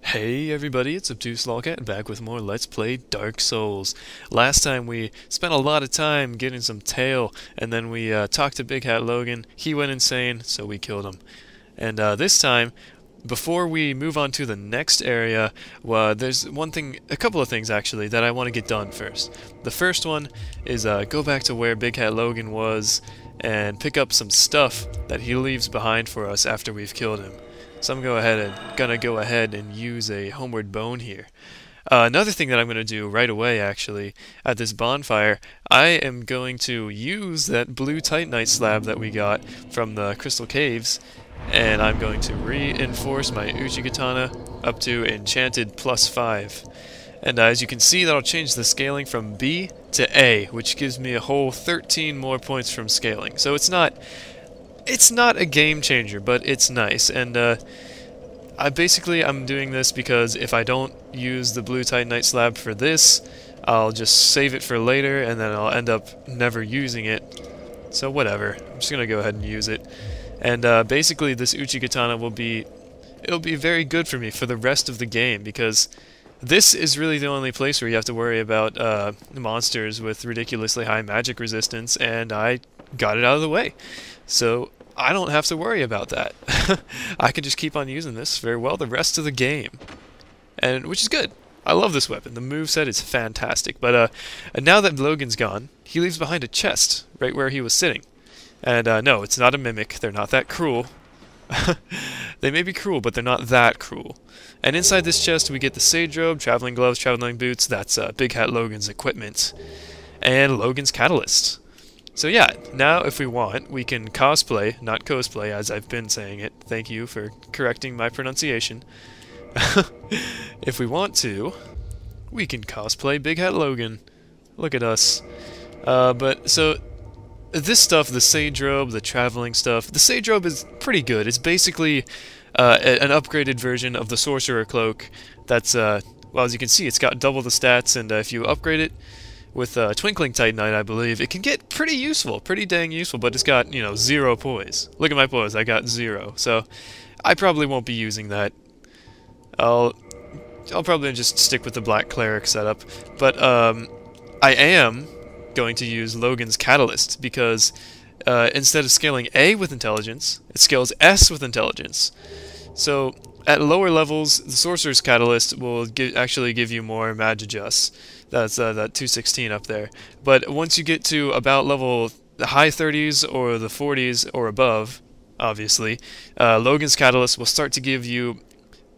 Hey everybody, it's Obtuse Lolcat back with more Let's Play Dark Souls. Last time we spent a lot of time getting some tail, and then we talked to Big Hat Logan. He went insane, so we killed him. And this time, before we move on to the next area, there's a couple of things actually, that I want to get done first. The first one is go back to where Big Hat Logan was and pick up some stuff that he leaves behind for us after we've killed him. So I'm gonna go ahead and use a homeward bone here. Another thing that I'm gonna do right away, actually, at this bonfire, I am going to use that blue titanite slab that we got from the crystal caves, and I'm going to reinforce my Uchi-Katana up to enchanted +5. And as you can see, that'll change the scaling from B to A, which gives me a whole 13 more points from scaling. So it's not a game changer, but it's nice. And I'm doing this because if I don't use the blue titanite slab for this, I'll just save it for later, and then I'll end up never using it. So whatever, I'm just gonna go ahead and use it. And basically, this Uchi-Katana it'll be very good for me for the rest of the game, because this is really the only place where you have to worry about monsters with ridiculously high magic resistance, and I got it out of the way. So I don't have to worry about that. I can just keep on using this very well the rest of the game, and which is good. I love this weapon. The moveset is fantastic. But now that Logan's gone, he leaves behind a chest right where he was sitting. And no, it's not a mimic. They're not that cruel. They may be cruel, but they're not that cruel. And inside this chest, we get the Sage Robe, Traveling Gloves, Traveling Boots. That's Big Hat Logan's equipment, and Logan's Catalyst. So yeah, now if we want, we can cosplay, not cosplay, as I've been saying it. Thank you for correcting my pronunciation. If we want to, we can cosplay Big Hat Logan. Look at us. So this stuff, the Sage Robe, the traveling stuff, the Sage Robe is pretty good. It's basically an upgraded version of the Sorcerer cloak. That's, well, as you can see, it's got double the stats, and if you upgrade it with Twinkling Titanite, I believe, it can get pretty useful, pretty dang useful, but it's got, 0 poise. Look at my poise, I got 0, so I probably won't be using that. I'll probably just stick with the Black Cleric setup, but I am going to use Logan's Catalyst, because instead of scaling A with Intelligence, it scales S with Intelligence. So at lower levels, the Sorcerer's Catalyst will actually give you more Mag Adjust. That's that 216 up there. But once you get to about the high 30s or the 40s or above, obviously, Logan's Catalyst will start to give you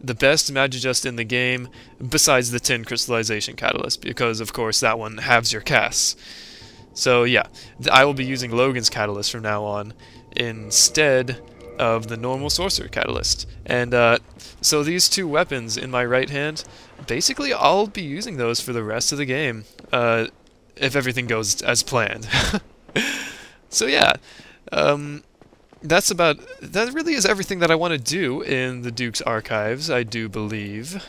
the best Mag Adjust in the game, besides the 10 Crystallization Catalyst, because of course that one halves your casts. So yeah, I will be using Logan's Catalyst from now on instead of the normal Sorcerer Catalyst. And so these two weapons in my right hand, basically I'll be using those for the rest of the game, if everything goes as planned. So yeah, that really is everything that I want to do in the Duke's Archives, I do believe.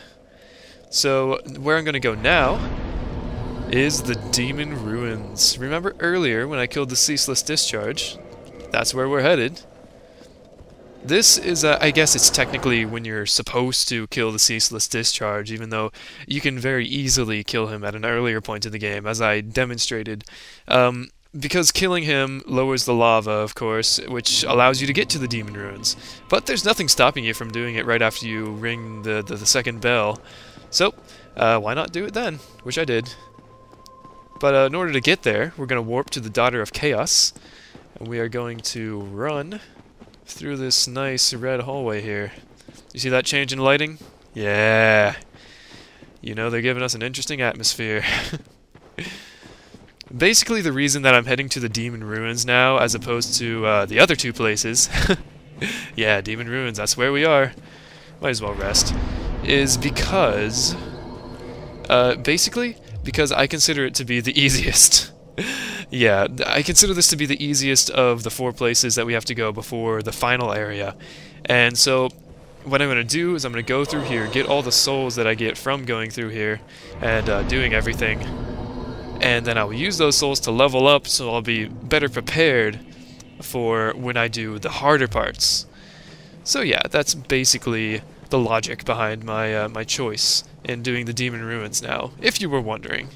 So where I'm going to go now is the Demon Ruins. Remember earlier when I killed the Ceaseless Discharge? That's where we're headed. This is, I guess it's technically when you're supposed to kill the Ceaseless Discharge, even though you can very easily kill him at an earlier point in the game, as I demonstrated. Because killing him lowers the lava, of course, which allows you to get to the Demon Ruins. But there's nothing stopping you from doing it right after you ring the second bell. So, why not do it then? Which I did. But in order to get there, we're going to warp to the Daughter of Chaos, and we are going to run through this nice red hallway here. You see that change in lighting? Yeah! They're giving us an interesting atmosphere. Basically, the reason that I'm heading to the Demon Ruins now, as opposed to the other two places, yeah, Demon Ruins, that's where we are, might as well rest, is because, basically, because I consider it to be the easiest. Yeah, I consider this to be the easiest of the 4 places that we have to go before the final area. And so, what I'm going to do is I'm going to go through here, get all the souls that I get from going through here, and doing everything. And then I'll use those souls to level up, so I'll be better prepared for when I do the harder parts. So yeah, that's basically the logic behind my my choice in doing the Demon Ruins now, if you were wondering.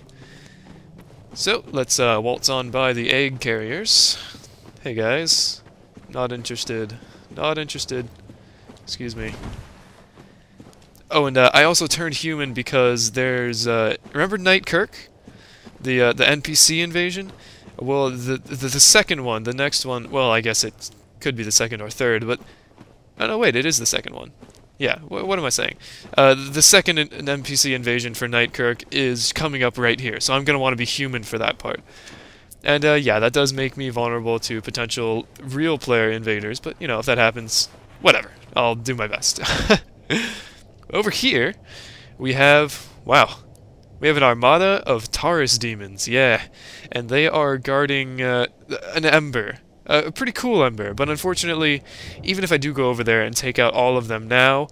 So, let's waltz on by the egg carriers. Hey guys. Not interested. Not interested. Excuse me. Oh, and I also turned human because there's, remember Knight Kirk? The NPC invasion? Well, the second one, the next one, well, I guess it could be the second or third, but... Oh, no, wait, it is the second one. Yeah, what am I saying? The second NPC invasion for Knight Kirk is coming up right here, so I'm going to want to be human for that part. And, yeah, that does make me vulnerable to potential real player invaders, but, you know, if that happens, whatever. I'll do my best. Over here, we have... Wow. We have an armada of Taurus demons, yeah. And they are guarding an ember. A pretty cool ember, but unfortunately, even if I do go over there and take out all of them now,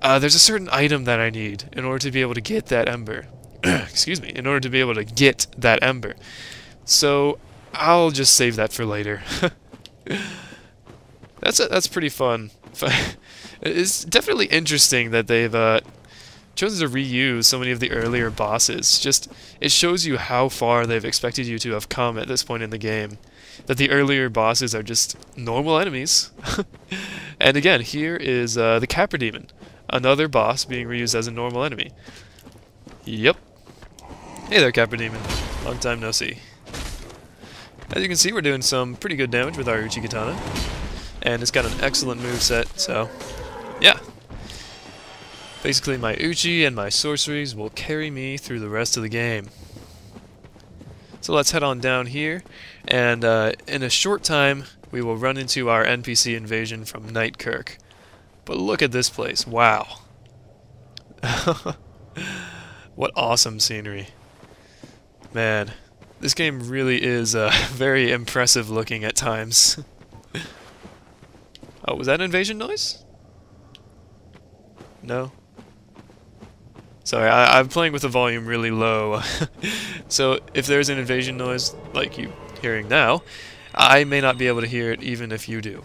there's a certain item that I need in order to be able to get that ember. Excuse me, in order to be able to get that ember. So, I'll just save that for later. That's pretty fun. It's definitely interesting that they've chosen to reuse so many of the earlier bosses. Just, it shows you how far they've expected you to have come at this point in the game. That the earlier bosses are just normal enemies. And again, here is the Capra Demon. Another boss being reused as a normal enemy. Yep. Hey there, Capra Demon. Long time no see. As you can see, we're doing some pretty good damage with our Uchi Katana. And it's got an excellent moveset, so... yeah. Basically, my Uchi and my sorceries will carry me through the rest of the game. So let's head on down here, and in a short time, we will run into our NPC invasion from Knight Kirk. But look at this place, wow. What awesome scenery. Man, this game really is very impressive looking at times. Oh, was that an invasion noise? No? Sorry, I'm playing with the volume really low. So if there's an invasion noise like you hearing now, I may not be able to hear it even if you do.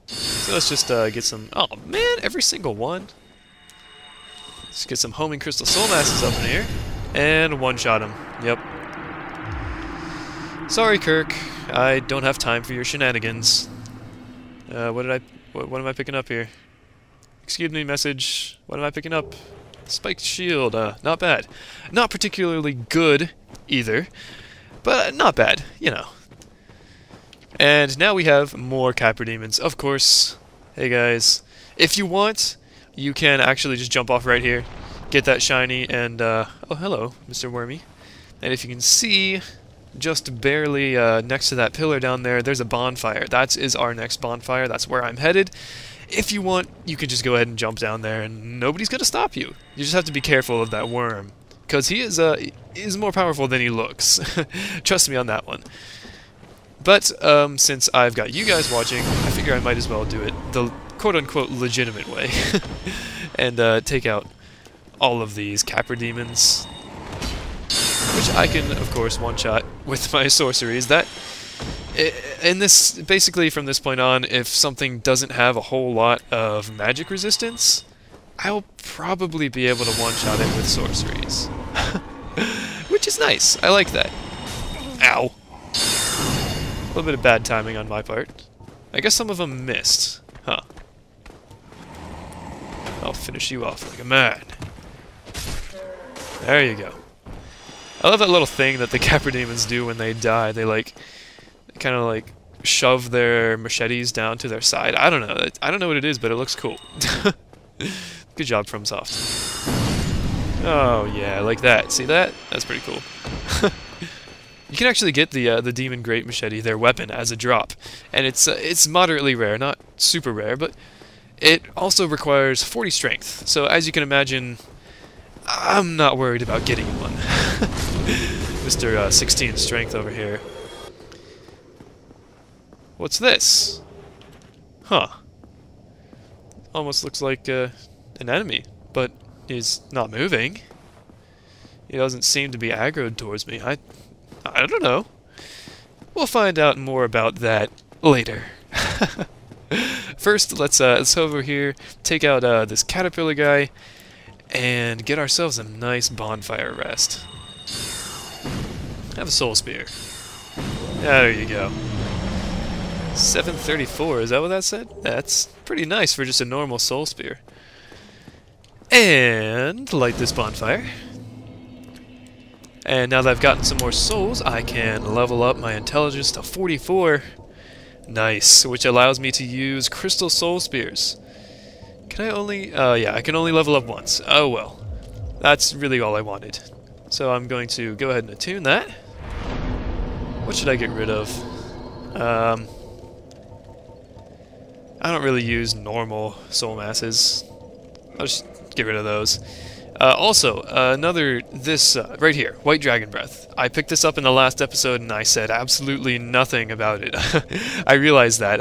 So let's just get some... Oh man, every single one. Let's get some homing crystal soul masses up in here. And one-shot him. Yep. Sorry, Kirk. I don't have time for your shenanigans. What am I picking up here? Excuse me, message. What am I picking up? Spiked shield. Not bad. Not particularly good, either. But not bad, you know. And now we have more Capra Demons, of course. Hey, guys. If you want, you can actually just jump off right here. Get that shiny, and, oh, hello, Mr. Wormy. And if you can see, just barely next to that pillar down there, there's a bonfire. That is our next bonfire. That's where I'm headed. If you want, you can just go ahead and jump down there, and nobody's going to stop you. You just have to be careful of that worm, because he is more powerful than he looks. Trust me on that one. But since I've got you guys watching, I figure I might as well do it the quote-unquote legitimate way, and take out all of these Capra Demons, which I can, of course, one-shot with my sorceries. That... in this, basically from this point on, if something doesn't have a whole lot of magic resistance, I'll probably be able to one-shot it with sorceries. Which is nice. I like that. Ow. A little bit of bad timing on my part. I guess some of them missed. Huh. I'll finish you off like a man. There you go. I love that little thing that the Capra Demons do when they die. They kind of like shove their machetes down to their side. I don't know. I don't know what it is, but it looks cool. Good job, FromSoft. Oh yeah, like that. See that? That's pretty cool. You can actually get the Demon Great Machete, their weapon, as a drop, and it's moderately rare, not super rare, but it also requires 40 strength. So as you can imagine, I'm not worried about getting one. Mr. 16 strength over here. What's this? Huh. Almost looks like an enemy, but he's not moving. He doesn't seem to be aggroed towards me. I don't know. We'll find out more about that later. first, let's over here, take out this caterpillar guy, and get ourselves a nice bonfire rest. Have a soul spear. There you go. 734, is that what that said? That's pretty nice for just a normal soul spear. And light this bonfire. And now that I've gotten some more souls, I can level up my intelligence to 44. Nice, which allows me to use crystal soul spears. Can I only... yeah, I can only level up once. Oh well. That's really all I wanted. So I'm going to go ahead and attune that. What should I get rid of? I don't really use normal soul masses. I'll just get rid of those. Also, this right here, White Dragon Breath. I picked this up in the last episode and I said absolutely nothing about it. I realized that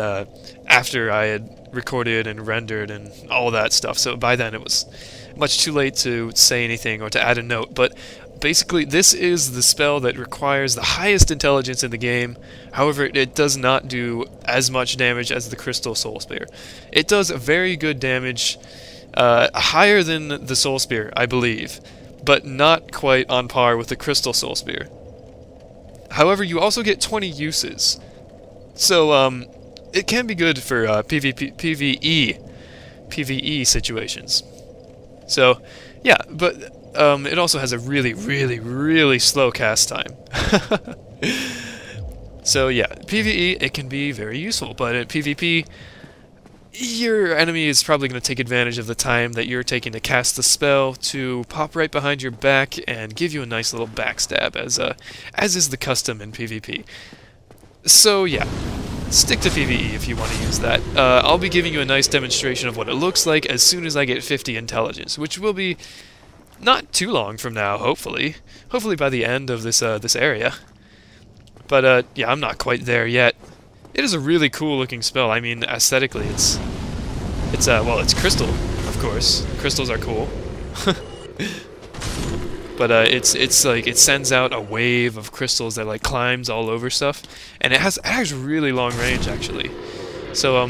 after I had recorded and rendered and all that stuff, so by then it was much too late to say anything or to add a note, but basically this is the spell that requires the highest intelligence in the game. However, it does not do as much damage as the Crystal Soul Spear. It does very good damage, higher than the Soul Spear, I believe, but not quite on par with the Crystal Soul Spear. However, you also get 20 uses, so it can be good for PvE situations. So, yeah, but it also has a really slow cast time. So yeah, PvE, it can be very useful, but at PvP, your enemy is probably going to take advantage of the time that you're taking to cast the spell to pop right behind your back and give you a nice little backstab, as is the custom in PvP. So yeah, stick to PvE if you want to use that. I'll be giving you a nice demonstration of what it looks like as soon as I get 50 intelligence, which will be not too long from now, hopefully. Hopefully by the end of this this area. But yeah, I'm not quite there yet. It is a really cool looking spell. I mean, aesthetically, it's well, it's crystal, of course. Crystals are cool. But it's like it sends out a wave of crystals that like climbs all over stuff, and it has really long range actually. So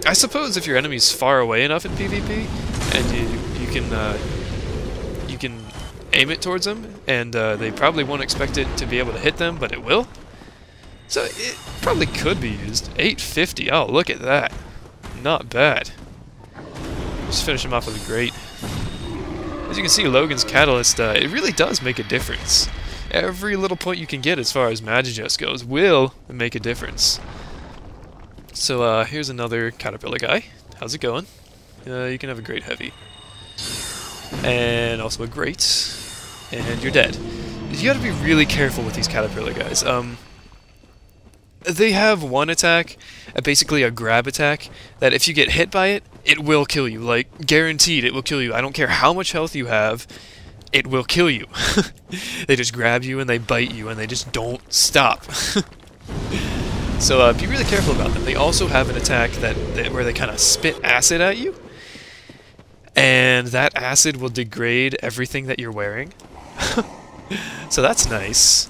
I suppose if your enemy's far away enough in PvP, and you can aim it towards them, and they probably won't expect it to be able to hit them, but it will. So it probably could be used. 850. Oh, look at that. Not bad. Just finish him off with a great. As you can see, Logan's Catalyst, it really does make a difference. Every little point you can get as far as Magigest goes will make a difference. So here's another Caterpillar guy. How's it going? You can have a Great Heavy. And also a Great. And you're dead. You gotta be really careful with these Caterpillar guys. They have one attack, basically a grab attack, that if you get hit by it, it will kill you. Like, guaranteed it will kill you. I don't care how much health you have, it will kill you. They just grab you and they bite you and they just don't stop. So be really careful about them. They also have an attack where they kind of spit acid at you, and that acid will degrade everything that you're wearing. So that's nice.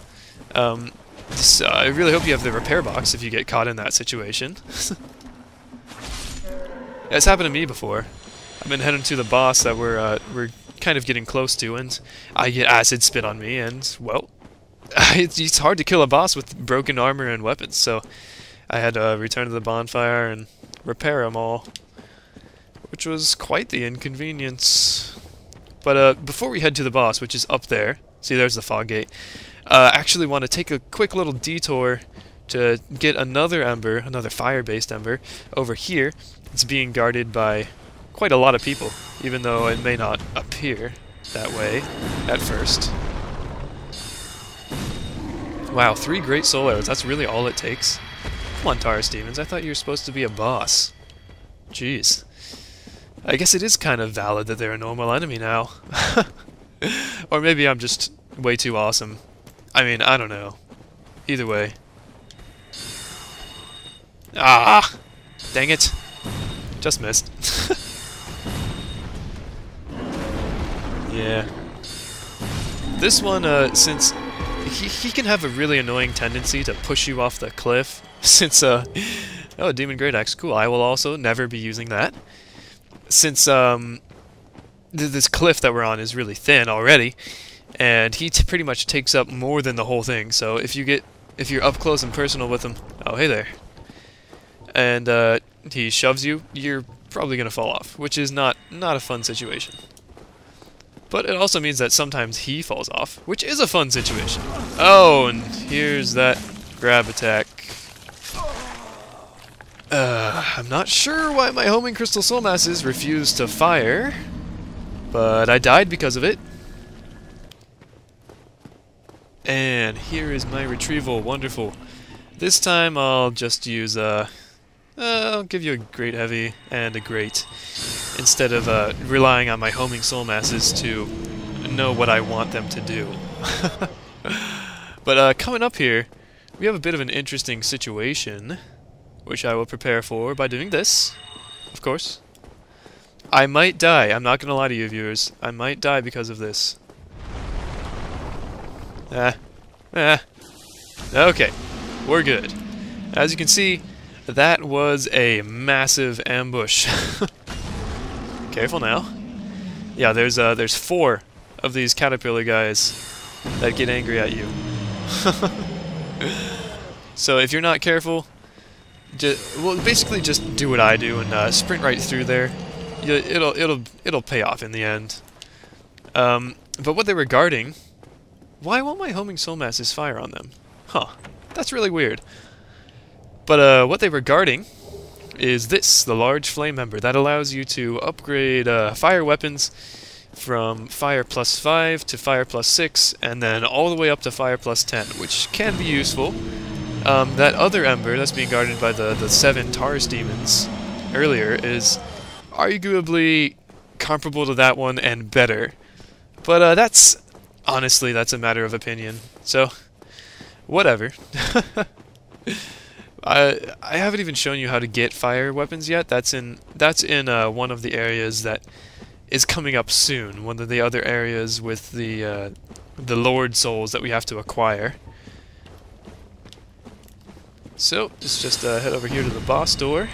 I really hope you have the repair box if you get caught in that situation. It's happened to me before. I've been heading to the boss that we're kind of getting close to, and I get acid spit on me, and, well, it's hard to kill a boss with broken armor and weapons, so I had to return to the bonfire and repair them all, which was quite the inconvenience. But before we head to the boss, which is up there, see there's the fog gate, I actually want to take a quick little detour to get another ember, another fire-based ember, over here. It's being guarded by quite a lot of people, even though it may not appear that way at first. Wow, 3 great soul arrows, that's really all it takes? Come on, Taurus Demons, I thought you were supposed to be a boss. Jeez. I guess it is kind of valid that they're a normal enemy now. Or maybe I'm just way too awesome. I mean, I don't know. Either way. Ah! Dang it. Just missed. Yeah. This one, since he can have a really annoying tendency to push you off the cliff, since Oh, a Demon Great Axe. Cool. I will also never be using that. Since this cliff that we're on is really thin already, and he pretty much takes up more than the whole thing. So if you're up close and personal with him, oh hey there, and he shoves you, you're probably gonna fall off, which is not a fun situation. But it also means that sometimes he falls off, which is a fun situation. Oh, and here's that grab attack. I'm not sure why my homing crystal soul masses refused to fire, but I died because of it. And here is my retrieval. Wonderful. This time I'll just use I'll give you a great heavy and a great, instead of relying on my homing soul masses to know what I want them to do. But coming up here, we have a bit of an interesting situation, which I will prepare for by doing this, of course. I might die. I'm not going to lie to you, viewers. I might die because of this. Okay, we're good. As you can see, that was a massive ambush. Careful now. Yeah, there's 4 of these caterpillar guys that get angry at you. So if you're not careful, basically just do what I do and sprint right through there. It'll pay off in the end. But what they were guarding, why won't my homing soul masses fire on them? Huh, that's really weird. But what they were guarding is this, the large flame ember, that allows you to upgrade fire weapons from fire +5 to fire +6, and then all the way up to fire +10, which can be useful. That other ember that's being guarded by the 7 Taurus demons earlier is arguably comparable to that one and better. But honestly, that's a matter of opinion. So, whatever. I haven't even shown you how to get fire weapons yet. That's in one of the areas that is coming up soon. One of the other areas with the Lord souls that we have to acquire. So let's just head over here to the boss door.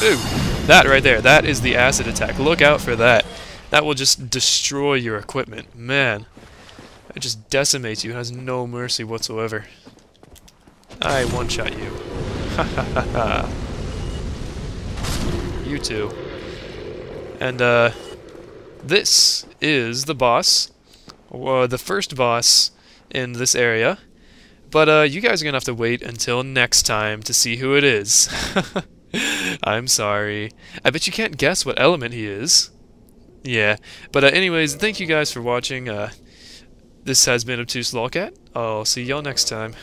Ooh, that right there. That is the acid attack. Look out for that. That will just destroy your equipment. Man, it just decimates you. It has no mercy whatsoever. I one-shot you. Ha ha ha ha. You too. And this is the boss, the first boss in this area. But you guys are gonna have to wait until next time to see who it is. I'm sorry. I bet you can't guess what element he is. Yeah. But anyways, thank you guys for watching. This has been Obtuse Lolcat. I'll see y'all next time.